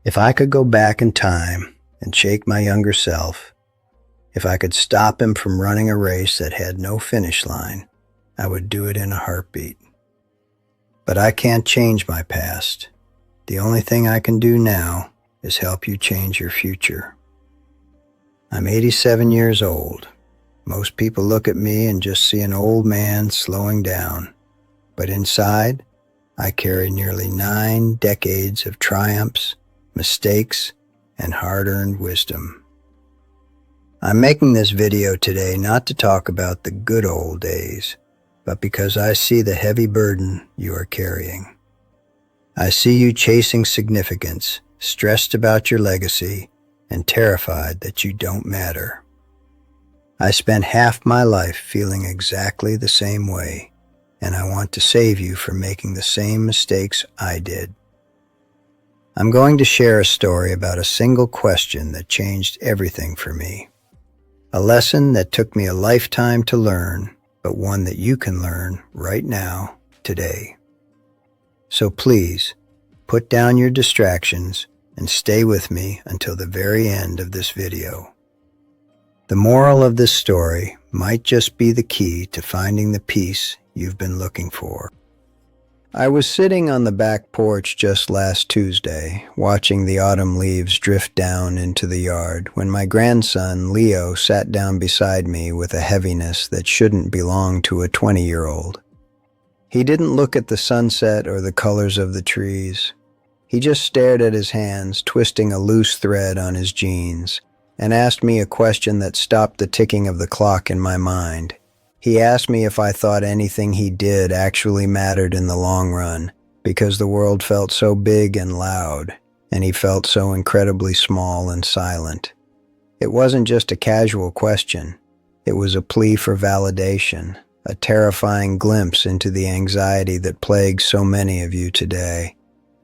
If I could go back in time and shake my younger self, if I could stop him from running a race that had no finish line, I would do it in a heartbeat. But I can't change my past. The only thing I can do now is help you change your future. I'm 87 years old. Most people look at me and just see an old man slowing down. But inside, I carry nearly 9 decades of triumphs, mistakes, and hard-earned wisdom. I'm making this video today not to talk about the good old days, but because I see the heavy burden you are carrying. I see you chasing significance, stressed about your legacy, and terrified that you don't matter. I spent half my life feeling exactly the same way, and I want to save you from making the same mistakes I did. I'm going to share a story about a single question that changed everything for me. A lesson that took me a lifetime to learn, but one that you can learn right now, today. So please, put down your distractions and stay with me until the very end of this video. The moral of this story might just be the key to finding the peace you've been looking for. I was sitting on the back porch just last Tuesday, watching the autumn leaves drift down into the yard, when my grandson, Leo, sat down beside me with a heaviness that shouldn't belong to a 20-year-old. He didn't look at the sunset or the colors of the trees. He just stared at his hands, twisting a loose thread on his jeans, and asked me a question that stopped the ticking of the clock in my mind. He asked me if I thought anything he did actually mattered in the long run, because the world felt so big and loud, and he felt so incredibly small and silent. It wasn't just a casual question. It was a plea for validation, a terrifying glimpse into the anxiety that plagues so many of you today.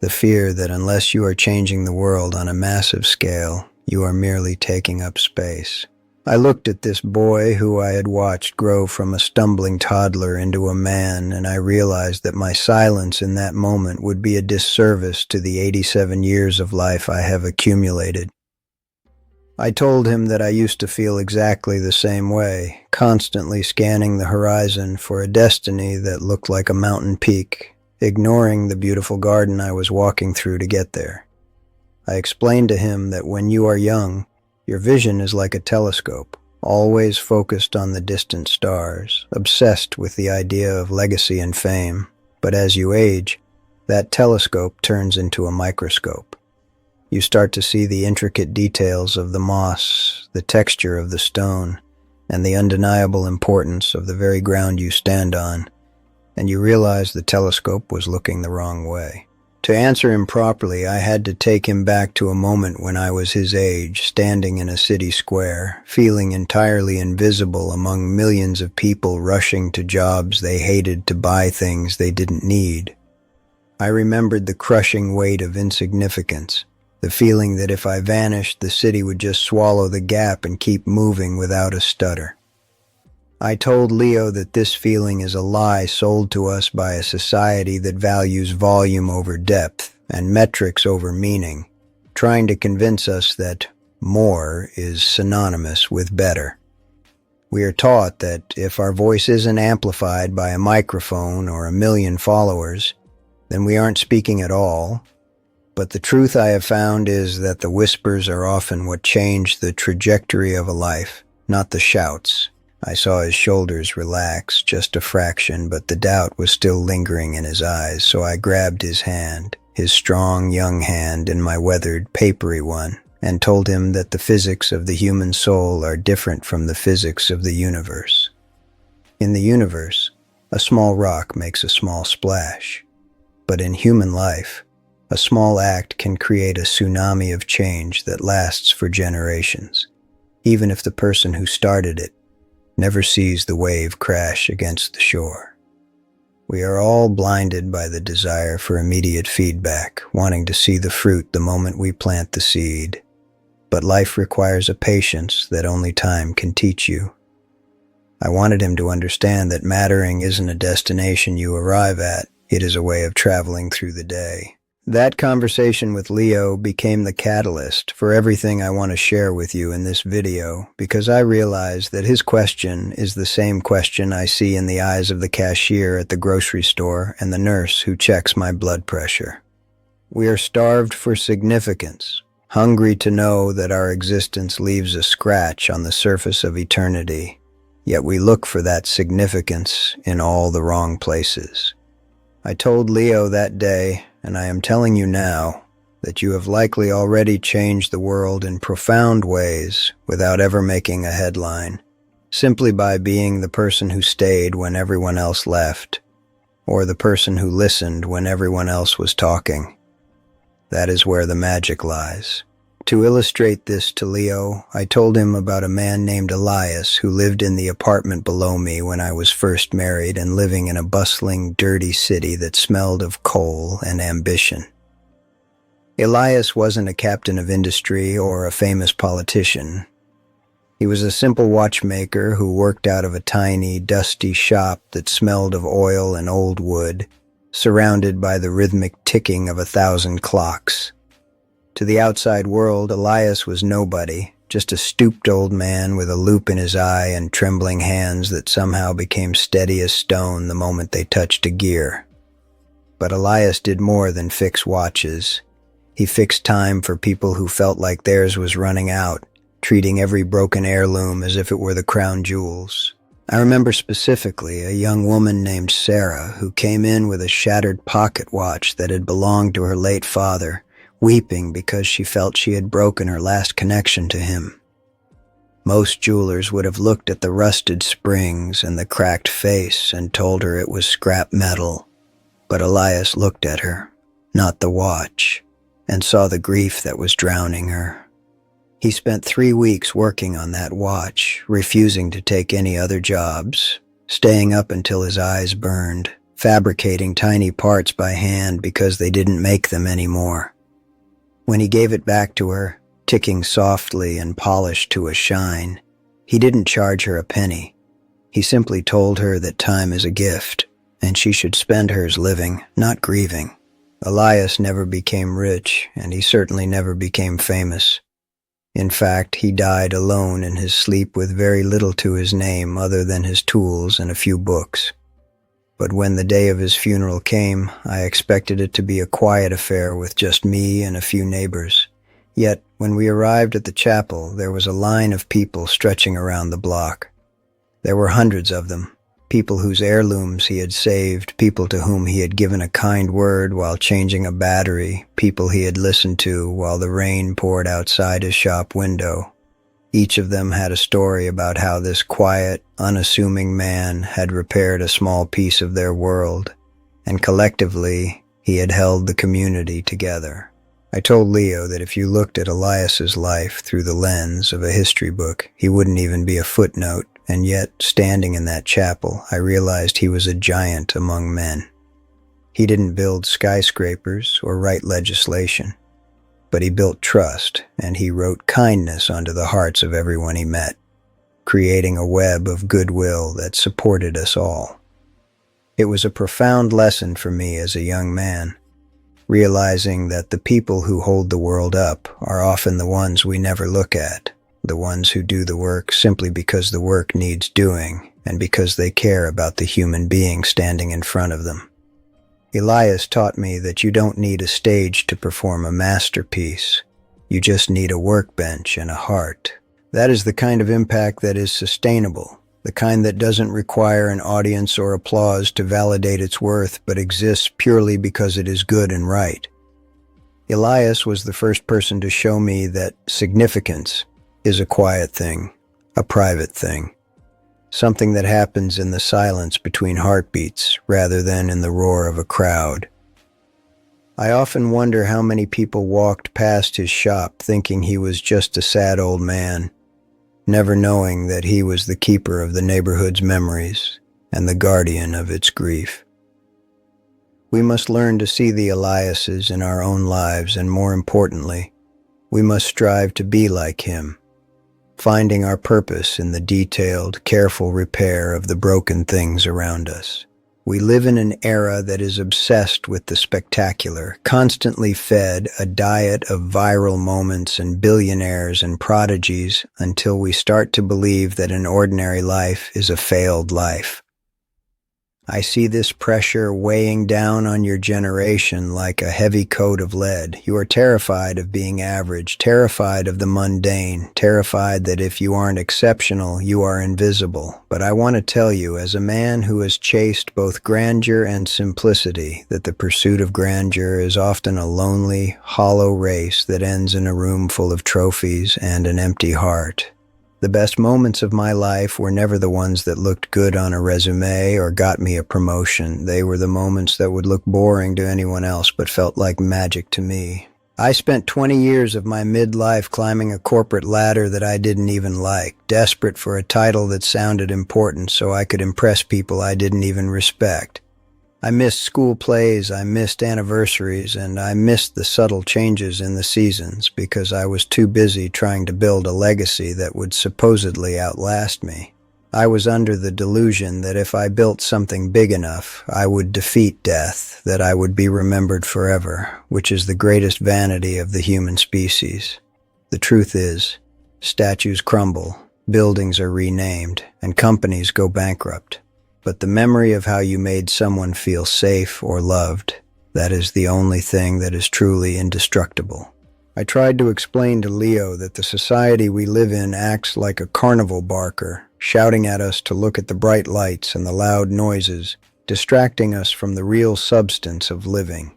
The fear that unless you are changing the world on a massive scale, you are merely taking up space. I looked at this boy who I had watched grow from a stumbling toddler into a man, and I realized that my silence in that moment would be a disservice to the 87 years of life I have accumulated. I told him that I used to feel exactly the same way, constantly scanning the horizon for a destiny that looked like a mountain peak, ignoring the beautiful garden I was walking through to get there. I explained to him that when you are young, your vision is like a telescope, always focused on the distant stars, obsessed with the idea of legacy and fame. But as you age, that telescope turns into a microscope. You start to see the intricate details of the moss, the texture of the stone, and the undeniable importance of the very ground you stand on, and you realize the telescope was looking the wrong way. To answer him properly, I had to take him back to a moment when I was his age, standing in a city square, feeling entirely invisible among millions of people rushing to jobs they hated to buy things they didn't need. I remembered the crushing weight of insignificance, the feeling that if I vanished, the city would just swallow the gap and keep moving without a stutter. I told Leo that this feeling is a lie sold to us by a society that values volume over depth and metrics over meaning, trying to convince us that more is synonymous with better. We are taught that if our voice isn't amplified by a microphone or a million followers, then we aren't speaking at all. But the truth I have found is that the whispers are often what change the trajectory of a life, not the shouts. I saw his shoulders relax just a fraction, but the doubt was still lingering in his eyes, so I grabbed his hand, his strong young hand in my weathered, papery one, and told him that the physics of the human soul are different from the physics of the universe. In the universe, a small rock makes a small splash, but in human life, a small act can create a tsunami of change that lasts for generations, even if the person who started it never sees the wave crash against the shore. We are all blinded by the desire for immediate feedback, wanting to see the fruit the moment we plant the seed. But life requires a patience that only time can teach you. I wanted him to understand that mattering isn't a destination you arrive at, it is a way of traveling through the day. That conversation with Leo became the catalyst for everything I want to share with you in this video, because I realize that his question is the same question I see in the eyes of the cashier at the grocery store and the nurse who checks my blood pressure. We are starved for significance, hungry to know that our existence leaves a scratch on the surface of eternity, yet we look for that significance in all the wrong places. I told Leo that day, and I am telling you now, that you have likely already changed the world in profound ways without ever making a headline, simply by being the person who stayed when everyone else left, or the person who listened when everyone else was talking. That is where the magic lies. To illustrate this to Leo, I told him about a man named Elias who lived in the apartment below me when I was first married and living in a bustling, dirty city that smelled of coal and ambition. Elias wasn't a captain of industry or a famous politician. He was a simple watchmaker who worked out of a tiny, dusty shop that smelled of oil and old wood, surrounded by the rhythmic ticking of 1,000 clocks. To the outside world, Elias was nobody, just a stooped old man with a loop in his eye and trembling hands that somehow became steady as stone the moment they touched a gear. But Elias did more than fix watches. He fixed time for people who felt like theirs was running out, treating every broken heirloom as if it were the crown jewels. I remember specifically a young woman named Sarah who came in with a shattered pocket watch that had belonged to her late father, weeping because she felt she had broken her last connection to him. Most jewelers would have looked at the rusted springs and the cracked face and told her it was scrap metal, but Elias looked at her, not the watch, and saw the grief that was drowning her. He spent 3 weeks working on that watch, refusing to take any other jobs, staying up until his eyes burned, fabricating tiny parts by hand because they didn't make them anymore. When he gave it back to her, ticking softly and polished to a shine, he didn't charge her a penny. He simply told her that time is a gift, and she should spend hers living, not grieving. Elias never became rich, and he certainly never became famous. In fact, he died alone in his sleep with very little to his name other than his tools and a few books. But when the day of his funeral came, I expected it to be a quiet affair with just me and a few neighbors. Yet, when we arrived at the chapel, there was a line of people stretching around the block. There were hundreds of them, people whose heirlooms he had saved, people to whom he had given a kind word while changing a battery, people he had listened to while the rain poured outside his shop window. Each of them had a story about how this quiet, unassuming man had repaired a small piece of their world, and collectively, he had held the community together. I told Leo that if you looked at Elias's life through the lens of a history book, he wouldn't even be a footnote, and yet, standing in that chapel, I realized he was a giant among men. He didn't build skyscrapers or write legislation, but he built trust, and he wrote kindness onto the hearts of everyone he met, creating a web of goodwill that supported us all. It was a profound lesson for me as a young man, realizing that the people who hold the world up are often the ones we never look at, the ones who do the work simply because the work needs doing and because they care about the human being standing in front of them. Elias taught me that you don't need a stage to perform a masterpiece. You just need a workbench and a heart. That is the kind of impact that is sustainable, the kind that doesn't require an audience or applause to validate its worth, but exists purely because it is good and right. Elias was the first person to show me that significance is a quiet thing, a private thing. Something that happens in the silence between heartbeats rather than in the roar of a crowd. I often wonder how many people walked past his shop thinking he was just a sad old man, never knowing that he was the keeper of the neighborhood's memories and the guardian of its grief. We must learn to see the Eliases in our own lives, and more importantly, we must strive to be like him, finding our purpose in the detailed, careful repair of the broken things around us. We live in an era that is obsessed with the spectacular, constantly fed a diet of viral moments and billionaires and prodigies until we start to believe that an ordinary life is a failed life. I see this pressure weighing down on your generation like a heavy coat of lead. You are terrified of being average, terrified of the mundane, terrified that if you aren't exceptional, you are invisible. But I want to tell you, as a man who has chased both grandeur and simplicity, that the pursuit of grandeur is often a lonely, hollow race that ends in a room full of trophies and an empty heart. The best moments of my life were never the ones that looked good on a resume or got me a promotion. They were the moments that would look boring to anyone else but felt like magic to me. I spent 20 years of my midlife climbing a corporate ladder that I didn't even like, desperate for a title that sounded important so I could impress people I didn't even respect. I missed school plays, I missed anniversaries, and I missed the subtle changes in the seasons because I was too busy trying to build a legacy that would supposedly outlast me. I was under the delusion that if I built something big enough, I would defeat death, that I would be remembered forever, which is the greatest vanity of the human species. The truth is, statues crumble, buildings are renamed, and companies go bankrupt. But the memory of how you made someone feel safe or loved, that is the only thing that is truly indestructible. I tried to explain to Leo that the society we live in acts like a carnival barker, shouting at us to look at the bright lights and the loud noises, distracting us from the real substance of living.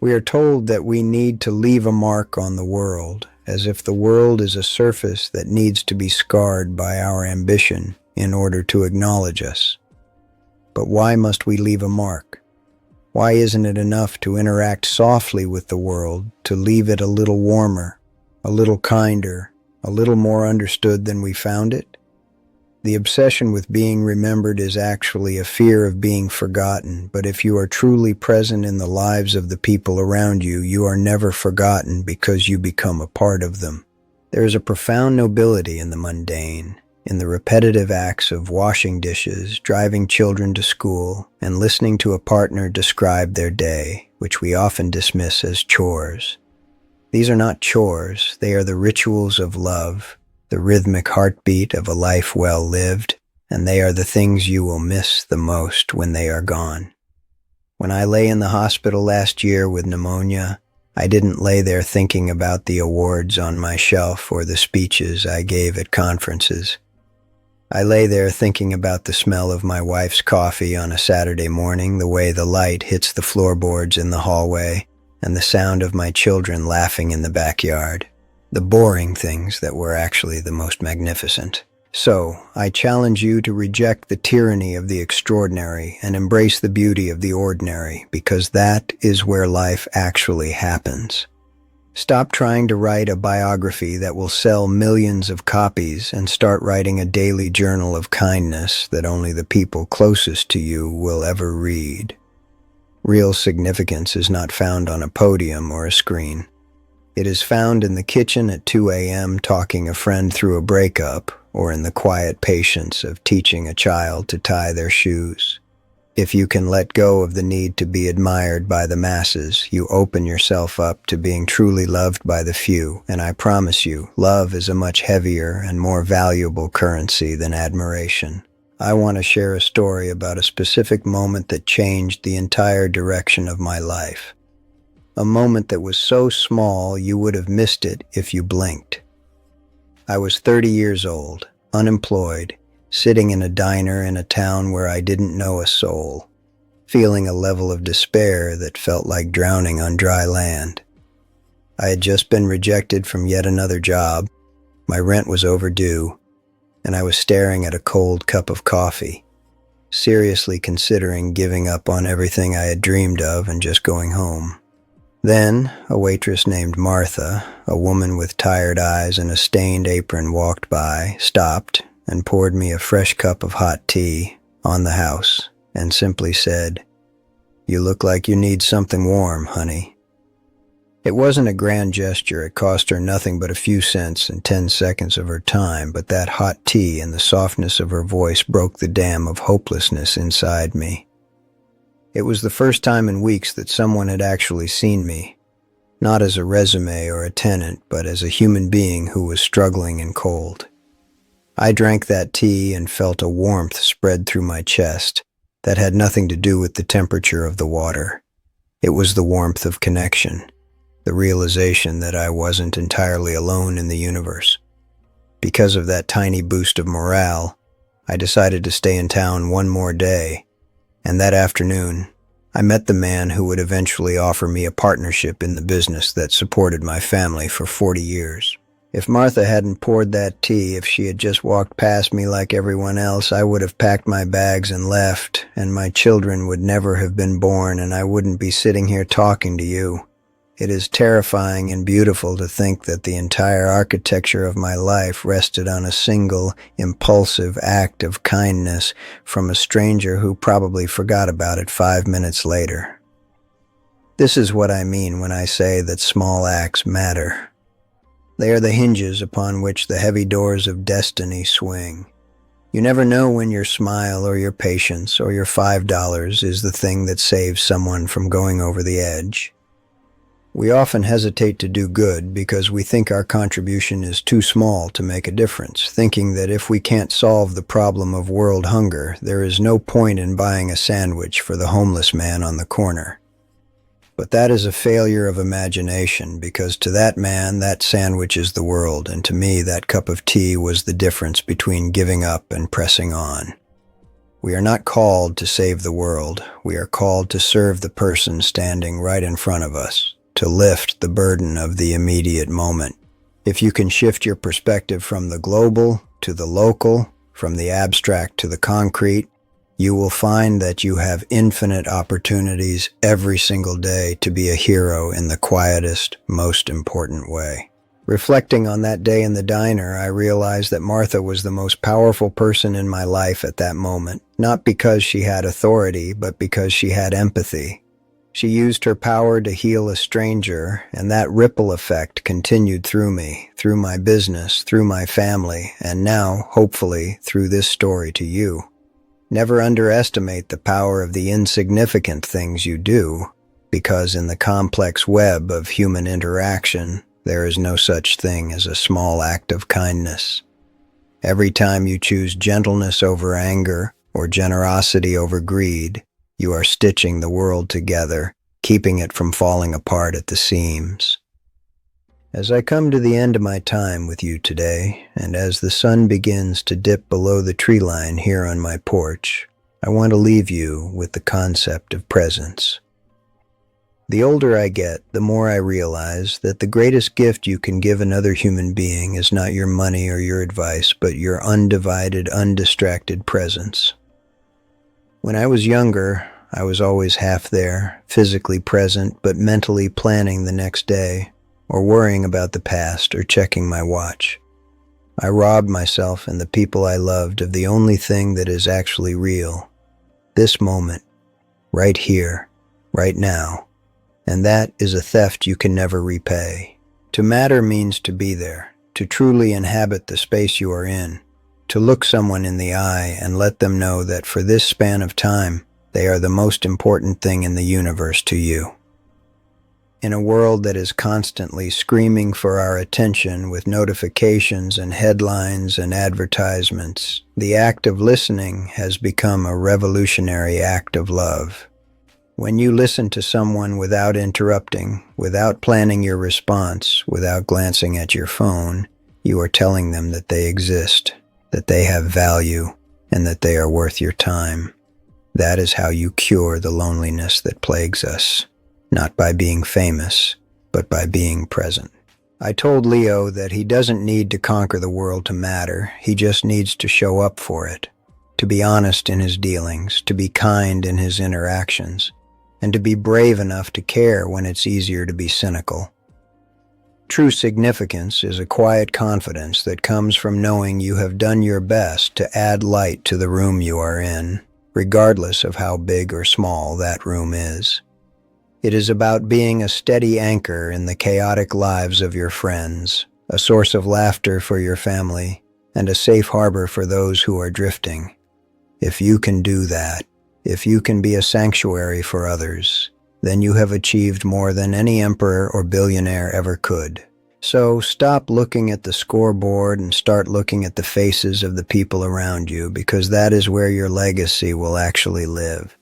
We are told that we need to leave a mark on the world, as if the world is a surface that needs to be scarred by our ambition in order to acknowledge us. But why must we leave a mark? Why isn't it enough to interact softly with the world, to leave it a little warmer, a little kinder, a little more understood than we found it? The obsession with being remembered is actually a fear of being forgotten, but if you are truly present in the lives of the people around you, you are never forgotten because you become a part of them. There is a profound nobility in the mundane, in the repetitive acts of washing dishes, driving children to school, and listening to a partner describe their day, which we often dismiss as chores. These are not chores, they are the rituals of love, the rhythmic heartbeat of a life well lived, and they are the things you will miss the most when they are gone. When I lay in the hospital last year with pneumonia, I didn't lay there thinking about the awards on my shelf or the speeches I gave at conferences. I lay there thinking about the smell of my wife's coffee on a Saturday morning, the way the light hits the floorboards in the hallway, and the sound of my children laughing in the backyard. The boring things that were actually the most magnificent. So, I challenge you to reject the tyranny of the extraordinary and embrace the beauty of the ordinary, because that is where life actually happens. Stop trying to write a biography that will sell millions of copies and start writing a daily journal of kindness that only the people closest to you will ever read. Real significance is not found on a podium or a screen. It is found in the kitchen at 2 a.m. talking a friend through a breakup, or in the quiet patience of teaching a child to tie their shoes. If you can let go of the need to be admired by the masses, you open yourself up to being truly loved by the few, and I promise you, love is a much heavier and more valuable currency than admiration. I want to share a story about a specific moment that changed the entire direction of my life. A moment that was so small you would have missed it if you blinked. I was 30 years old, unemployed, sitting in a diner in a town where I didn't know a soul, feeling a level of despair that felt like drowning on dry land. I had just been rejected from yet another job, my rent was overdue, and I was staring at a cold cup of coffee, seriously considering giving up on everything I had dreamed of and just going home. Then, a waitress named Martha, a woman with tired eyes and a stained apron, walked by, stopped, and poured me a fresh cup of hot tea on the house and simply said, "You look like you need something warm, honey." It wasn't a grand gesture. It cost her nothing but a few cents and 10 seconds of her time, but that hot tea and the softness of her voice broke the dam of hopelessness inside me. It was the first time in weeks that someone had actually seen me, not as a resume or a tenant, but as a human being who was struggling and cold. I drank that tea and felt a warmth spread through my chest that had nothing to do with the temperature of the water. It was the warmth of connection, the realization that I wasn't entirely alone in the universe. Because of that tiny boost of morale, I decided to stay in town one more day, and that afternoon, I met the man who would eventually offer me a partnership in the business that supported my family for 40 years. If Martha hadn't poured that tea, if she had just walked past me like everyone else, I would have packed my bags and left, and my children would never have been born, and I wouldn't be sitting here talking to you. It is terrifying and beautiful to think that the entire architecture of my life rested on a single, impulsive act of kindness from a stranger who probably forgot about it 5 minutes later. This is what I mean when I say that small acts matter. They are the hinges upon which the heavy doors of destiny swing. You never know when your smile or your patience or your $5 is the thing that saves someone from going over the edge. We often hesitate to do good because we think our contribution is too small to make a difference, thinking that if we can't solve the problem of world hunger, there is no point in buying a sandwich for the homeless man on the corner. But that is a failure of imagination, because to that man, that sandwich is the world, and to me, that cup of tea was the difference between giving up and pressing on. We are not called to save the world. We are called to serve the person standing right in front of us, to lift the burden of the immediate moment. If you can shift your perspective from the global to the local, from the abstract to the concrete, you will find that you have infinite opportunities every single day to be a hero in the quietest, most important way. Reflecting on that day in the diner, I realized that Martha was the most powerful person in my life at that moment, not because she had authority, but because she had empathy. She used her power to heal a stranger, and that ripple effect continued through me, through my business, through my family, and now, hopefully, through this story to you. Never underestimate the power of the insignificant things you do, because in the complex web of human interaction, there is no such thing as a small act of kindness. Every time you choose gentleness over anger or generosity over greed, you are stitching the world together, keeping it from falling apart at the seams. As I come to the end of my time with you today, and as the sun begins to dip below the tree line here on my porch, I want to leave you with the concept of presence. The older I get, the more I realize that the greatest gift you can give another human being is not your money or your advice, but your undivided, undistracted presence. When I was younger, I was always half there, physically present, but mentally planning the next day, or worrying about the past, or checking my watch. I robbed myself and the people I loved of the only thing that is actually real. This moment, right here, right now. And that is a theft you can never repay. To matter means to be there, to truly inhabit the space you are in, to look someone in the eye and let them know that for this span of time, they are the most important thing in the universe to you. In a world that is constantly screaming for our attention with notifications and headlines and advertisements, the act of listening has become a revolutionary act of love. When you listen to someone without interrupting, without planning your response, without glancing at your phone, you are telling them that they exist, that they have value, and that they are worth your time. That is how you cure the loneliness that plagues us. Not by being famous, but by being present. I told Leo that he doesn't need to conquer the world to matter. He just needs to show up for it, to be honest in his dealings, to be kind in his interactions, and to be brave enough to care when it's easier to be cynical. True significance is a quiet confidence that comes from knowing you have done your best to add light to the room you are in, regardless of how big or small that room is. It is about being a steady anchor in the chaotic lives of your friends, a source of laughter for your family, and a safe harbor for those who are drifting. If you can do that, If you can be a sanctuary for others, then you have achieved more than any emperor or billionaire ever could. So stop looking at the scoreboard and start looking at the faces of the people around you, because that is where your legacy will actually live.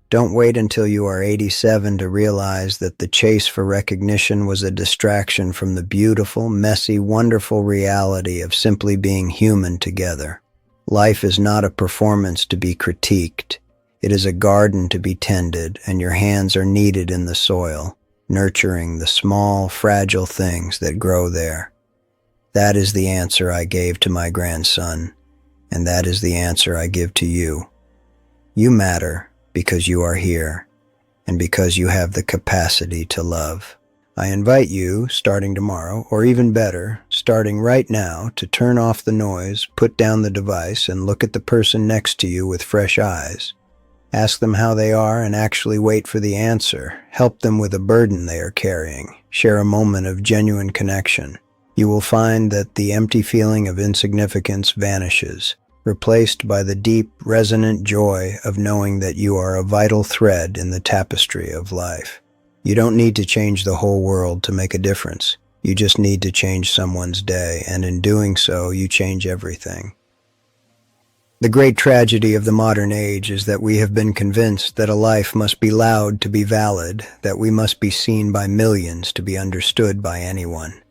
Don't wait until you are 87 to realize that the chase for recognition was a distraction from the beautiful, messy, wonderful reality of simply being human together. Life is not a performance to be critiqued. It is a garden to be tended, and your hands are needed in the soil, nurturing the small, fragile things that grow there. That is the answer I gave to my grandson, and that is the answer I give to you. You matter because you are here, and because you have the capacity to love. I invite you, starting tomorrow, or even better, starting right now, to turn off the noise, put down the device, and look at the person next to you with fresh eyes. Ask them how they are and actually wait for the answer. Help them with a burden they are carrying. Share a moment of genuine connection. You will find that the empty feeling of insignificance vanishes, replaced by the deep, resonant joy of knowing that you are a vital thread in the tapestry of life. You don't need to change the whole world to make a difference. You just need to change someone's day, and in doing so, you change everything. The great tragedy of the modern age is that we have been convinced that a life must be loud to be valid, that we must be seen by millions to be understood by anyone.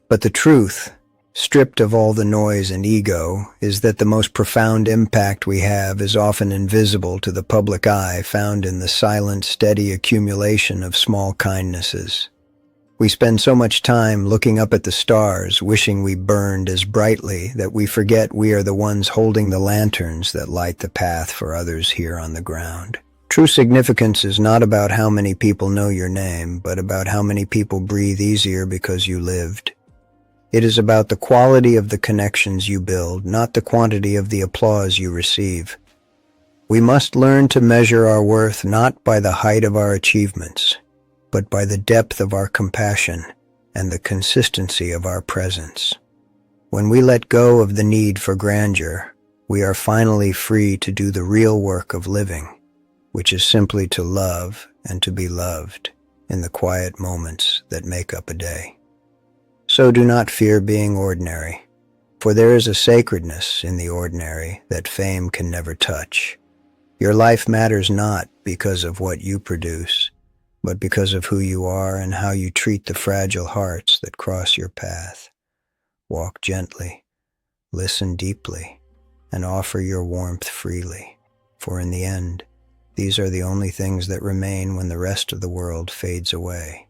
But the truth, stripped of all the noise and ego, is that the most profound impact we have is often invisible to the public eye, found in the silent, steady accumulation of small kindnesses. We spend so much time looking up at the stars, wishing we burned as brightly, that we forget we are the ones holding the lanterns that light the path for others here on the ground. True significance is not about how many people know your name, but about how many people breathe easier because you lived. It is about the quality of the connections you build, not the quantity of the applause you receive. We must learn to measure our worth not by the height of our achievements, but by the depth of our compassion and the consistency of our presence. When we let go of the need for grandeur, we are finally free to do the real work of living, which is simply to love and to be loved in the quiet moments that make up a day. So do not fear being ordinary, for there is a sacredness in the ordinary that fame can never touch. Your life matters not because of what you produce, but because of who you are and how you treat the fragile hearts that cross your path. Walk gently, listen deeply, and offer your warmth freely, for in the end, these are the only things that remain when the rest of the world fades away.